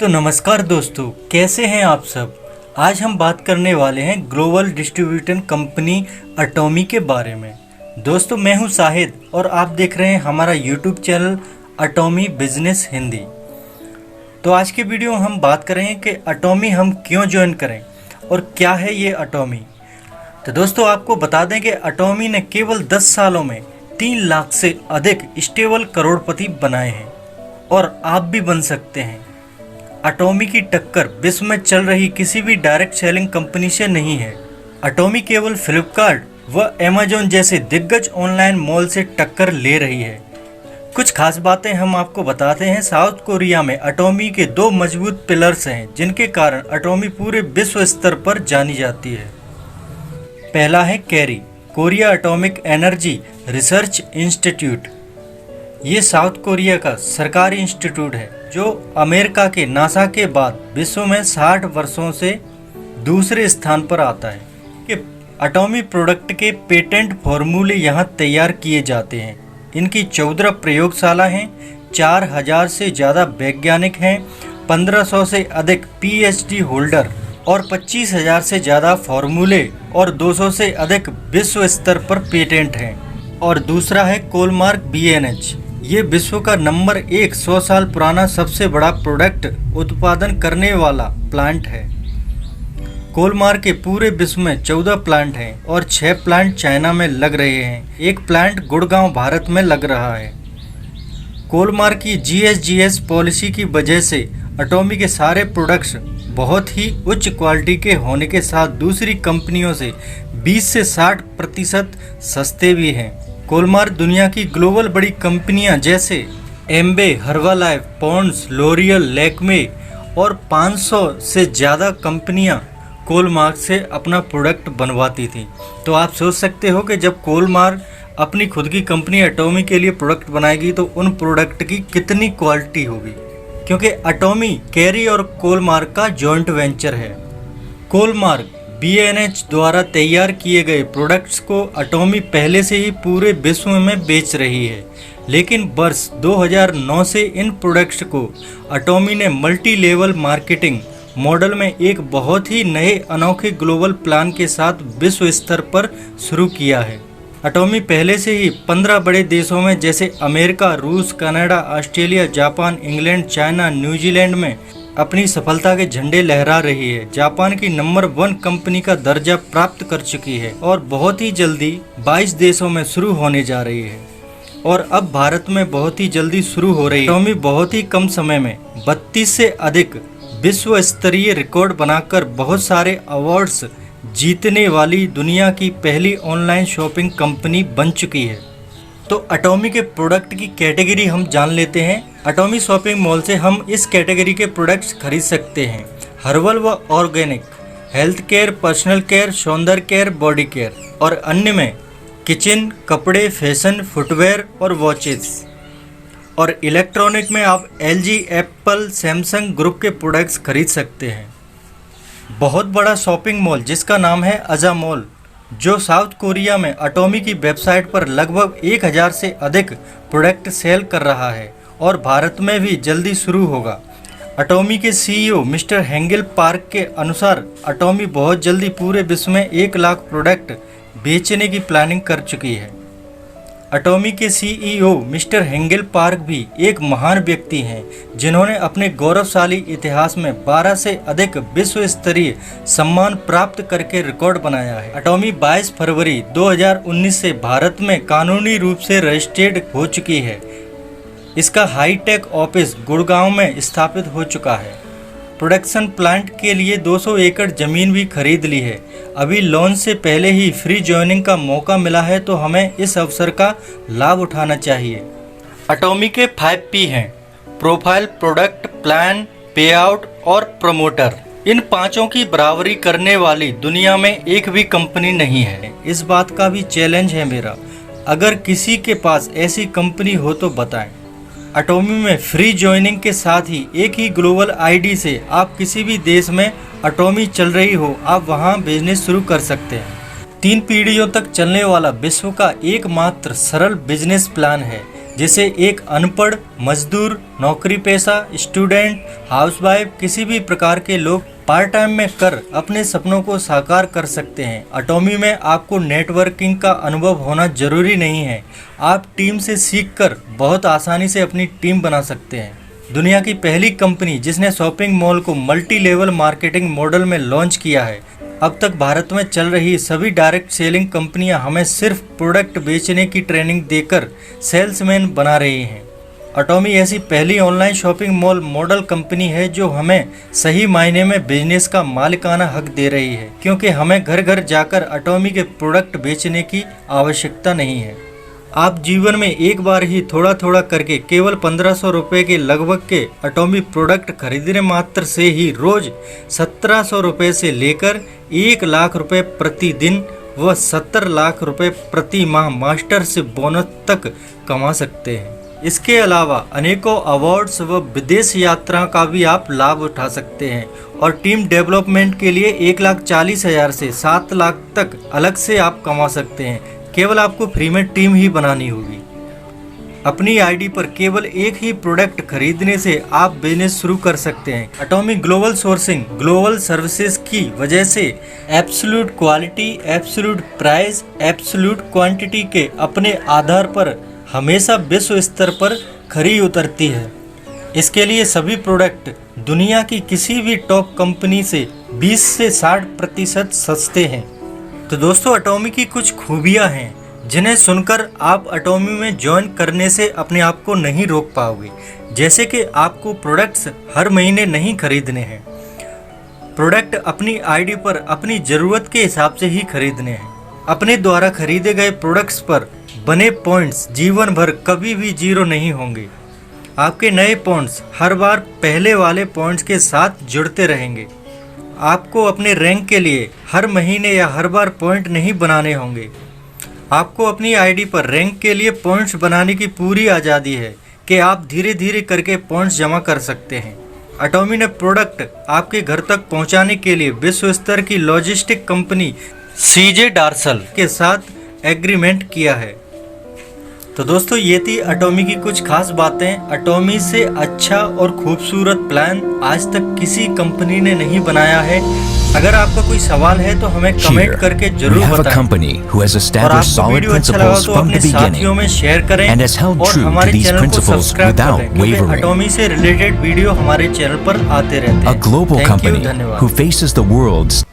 तो नमस्कार दोस्तों, कैसे हैं आप सब। आज हम बात करने वाले हैं ग्लोबल डिस्ट्रीब्यूटर कंपनी अटोमी के बारे में। दोस्तों, मैं हूं साहिद और आप देख रहे हैं हमारा यूट्यूब चैनल अटोमी बिजनेस हिंदी। तो आज की वीडियो हम बात करेंगे कि अटोमी हम क्यों ज्वाइन करें और क्या है ये अटोमी। तो दोस्तों, आपको बता दें कि अटोमी ने केवल 10 सालों में 3 लाख से अधिक स्टेबल करोड़पति बनाए हैं और आप भी बन सकते हैं। अटोमी की टक्कर विश्व में चल रही किसी भी डायरेक्ट सेलिंग कंपनी से नहीं है। अटोमी केवल फ्लिपकार्ट व अमेजॉन जैसे दिग्गज ऑनलाइन मॉल से टक्कर ले रही है। कुछ खास बातें हम आपको बताते हैं। साउथ कोरिया में अटोमी के 2 मजबूत पिलर्स हैं जिनके कारण अटोमी पूरे विश्व स्तर पर जानी जाती है। पहला है carry, Korea atomic energy research institute. ये साउथ कोरिया का सरकारी इंस्टीट्यूट है जो अमेरिका के नासा के बाद विश्व में 60 वर्षों से दूसरे स्थान पर आता है। कि अटोमी प्रोडक्ट के पेटेंट फॉर्मूले यहाँ तैयार किए जाते हैं। इनकी 14 प्रयोगशाला हैं, 4000 से ज़्यादा वैज्ञानिक हैं, 1500 से अधिक PhD होल्डर और 25,000 से ज़्यादा फॉर्मूले और 200 से अधिक विश्व स्तर पर पेटेंट हैं। और दूसरा है कोलमार्क BNH। ये विश्व का नंबर 1 100 साल पुराना सबसे बड़ा प्रोडक्ट उत्पादन करने वाला प्लांट है। कोलमार्क के पूरे विश्व में 14 प्लांट हैं और 6 प्लांट चाइना में लग रहे हैं। एक प्लांट गुड़गांव भारत में लग रहा है। कोलमार्क की GSGS पॉलिसी की वजह से अटोमी के सारे प्रोडक्ट्स बहुत ही उच्च क्वालिटी के होने के साथ दूसरी कंपनियों से 20 से 60% सस्ते भी हैं। कोलमार्क दुनिया की ग्लोबल बड़ी कंपनियां जैसे एम्बे, हर्बालाइफ, पॉन्ड्स, लोरियल, लैक्मे और 500 से ज़्यादा कंपनियां कोलमार्क से अपना प्रोडक्ट बनवाती थी। तो आप सोच सकते हो कि जब कोलमार्क अपनी खुद की कंपनी अटोमी के लिए प्रोडक्ट बनाएगी तो उन प्रोडक्ट की कितनी क्वालिटी होगी, क्योंकि अटोमी कैरी और कोलमार्क का जॉइंट वेंचर है। कोलमार्क BNH द्वारा तैयार किए गए प्रोडक्ट्स को अटोमी पहले से ही पूरे विश्व में बेच रही है, लेकिन वर्ष 2009 से इन प्रोडक्ट्स को अटोमी ने मल्टी लेवल मार्केटिंग मॉडल में एक बहुत ही नए अनोखे ग्लोबल प्लान के साथ विश्व स्तर पर शुरू किया है। अटोमी पहले से ही 15 बड़े देशों में जैसे अमेरिका, रूस, Canada, Australia, Japan, England, China, New Zealand में अपनी सफलता के झंडे लहरा रही है। जापान की नंबर 1 कंपनी का दर्जा प्राप्त कर चुकी है और बहुत ही जल्दी 22 देशों में शुरू होने जा रही है और अब भारत में बहुत ही जल्दी शुरू हो रही है। अटोमी बहुत ही कम समय में 32 से अधिक विश्व स्तरीय रिकॉर्ड बनाकर बहुत सारे अवार्ड्स जीतने वाली दुनिया की पहली ऑनलाइन शॉपिंग कंपनी बन चुकी है। तो अटोमी के प्रोडक्ट की कैटेगरी हम जान लेते हैं। अटोमी शॉपिंग मॉल से हम इस कैटेगरी के प्रोडक्ट्स खरीद सकते हैं। हर्बल व organic, health care, personal care, सौंदर्य केयर, बॉडी केयर और अन्य में किचन, कपड़े, फैशन, फुटवेयर और वॉचेस। और इलेक्ट्रॉनिक में आप LG, एप्पल, सैमसंग ग्रुप के प्रोडक्ट्स खरीद सकते हैं। बहुत बड़ा शॉपिंग मॉल जिसका नाम है अजा मॉल, जो साउथ कोरिया में अटोमी की वेबसाइट पर लगभग 1000 से अधिक प्रोडक्ट सेल कर रहा है और भारत में भी जल्दी शुरू होगा। अटोमी के CEO मिस्टर हेंगेल पार्क के अनुसार अटोमी बहुत जल्दी पूरे विश्व में 1 लाख प्रोडक्ट बेचने की प्लानिंग कर चुकी है। अटोमी के CEO मिस्टर हेंगेल पार्क भी एक महान व्यक्ति हैं जिन्होंने अपने गौरवशाली इतिहास में 12 से अधिक विश्व स्तरीय सम्मान प्राप्त करके रिकॉर्ड बनाया है। अटोमी 22 फरवरी 2019 से भारत में कानूनी रूप से रजिस्टर्ड हो चुकी है। इसका हाईटेक ऑफिस गुड़गांव में स्थापित हो चुका है। प्रोडक्शन प्लांट के लिए 200 एकड़ जमीन भी खरीद ली है। अभी लॉन्च से पहले ही फ्री ज्वाइनिंग का मौका मिला है, तो हमें इस अवसर का लाभ उठाना चाहिए। अटोमी के 5P हैं: प्रोफाइल, प्रोडक्ट, प्लान, पे आउट और प्रमोटर। इन पांचों की बराबरी करने वाली दुनिया में एक भी कंपनी नहीं है। इस बात का भी चैलेंज है मेरा। अगर किसी के पास ऐसी कंपनी हो तो बताएं। अटोमी में फ्री ज्वाइनिंग के साथ ही एक ही ग्लोबल ID से आप किसी भी देश में अटोमी चल रही हो, आप वहां बिजनेस शुरू कर सकते हैं। 3 पीढ़ियों तक चलने वाला विश्व का एकमात्र सरल बिजनेस प्लान है जिसे एक अनपढ़, मजदूर, नौकरी पेशा, स्टूडेंट, हाउसवाइफ, किसी भी प्रकार के लोग पार्ट टाइम में कर अपने सपनों को साकार कर सकते हैं। अटोमी में आपको नेटवर्किंग का अनुभव होना जरूरी नहीं है, आप टीम से सीखकर बहुत आसानी से अपनी टीम बना सकते हैं। दुनिया की पहली कंपनी जिसने शॉपिंग मॉल को मल्टी लेवल मार्केटिंग मॉडल में लॉन्च किया है। अब तक भारत में चल रही सभी डायरेक्ट सेलिंग कंपनियां हमें सिर्फ प्रोडक्ट बेचने की ट्रेनिंग देकर सेल्समैन बना रही हैं। अटोमी ऐसी पहली online shopping mall model company है जो हमें सही मायने में बिजनेस का मालिकाना हक दे रही है, क्योंकि हमें घर घर जाकर अटोमी के प्रोडक्ट बेचने की आवश्यकता नहीं है। आप जीवन में एक बार ही थोड़ा थोड़ा करके केवल 1500 रुपये के लगभग के अटोमी प्रोडक्ट खरीदने मात्र से ही रोज 1700 रुपये से लेकर 1 लाख रुपये प्रतिदिन व 70 लाख रुपये प्रति माह मास्टर से बोनस तक कमा सकते हैं। इसके अलावा अनेकों अवार्ड्स व विदेश यात्रा का भी आप लाभ उठा सकते हैं और टीम डेवलपमेंट के लिए 1,40,000 से 7 लाख तक अलग से आप कमा सकते हैं। केवल आपको फ्री में टीम ही बनानी होगी। अपनी आईडी पर केवल एक ही प्रोडक्ट खरीदने से आप बिजनेस शुरू कर सकते हैं। अटोमी ग्लोबल सोर्सिंग, ग्लोबल सर्विसेज की वजह से absolute quality, absolute price, absolute quantity के अपने आधार पर हमेशा विश्व स्तर पर खरी उतरती है। इसके लिए सभी प्रोडक्ट दुनिया की किसी भी टॉप कंपनी से 20 से 60% सस्ते हैं। तो दोस्तों, अटोमी की कुछ खूबियां हैं जिन्हें सुनकर आप अटोमी में ज्वाइन करने से अपने आप को नहीं रोक पाओगे। जैसे कि आपको प्रोडक्ट्स हर महीने नहीं खरीदने हैं, प्रोडक्ट अपनी आईडी पर अपनी ज़रूरत के हिसाब से ही खरीदने हैं। अपने द्वारा खरीदे गए प्रोडक्ट्स पर बने पॉइंट्स जीवन भर कभी भी जीरो नहीं होंगे। आपके नए पॉइंट्स हर बार पहले वाले पॉइंट्स के साथ जुड़ते रहेंगे। आपको अपने रैंक के लिए हर महीने या हर बार पॉइंट नहीं बनाने होंगे। आपको अपनी आईडी पर रैंक के लिए पॉइंट्स बनाने की पूरी आज़ादी है कि आप धीरे धीरे करके पॉइंट्स जमा कर सकते हैं। अटोमी ने प्रोडक्ट आपके घर तक पहुंचाने के लिए विश्व स्तर की लॉजिस्टिक कंपनी सीजे डार्सल के साथ एग्रीमेंट किया है। तो दोस्तों, ये थी अटोमी की कुछ खास बातें। अटोमी से अच्छा और खूबसूरत प्लान आज तक किसी कंपनी ने नहीं बनाया है। अगर आपका कोई सवाल है तो हमें कमेंट करके जरूर बताएं। और आपको वीडियो अच्छा लगा तो अपने साथियों में शेयर करें और हमारे चैनल को सब्सक्राइब करें, क्योंकि अटोमी से रिलेटेड वीडियो हमारे चैनल पर आते रहते हैं। थैंक यू, धन्यवाद।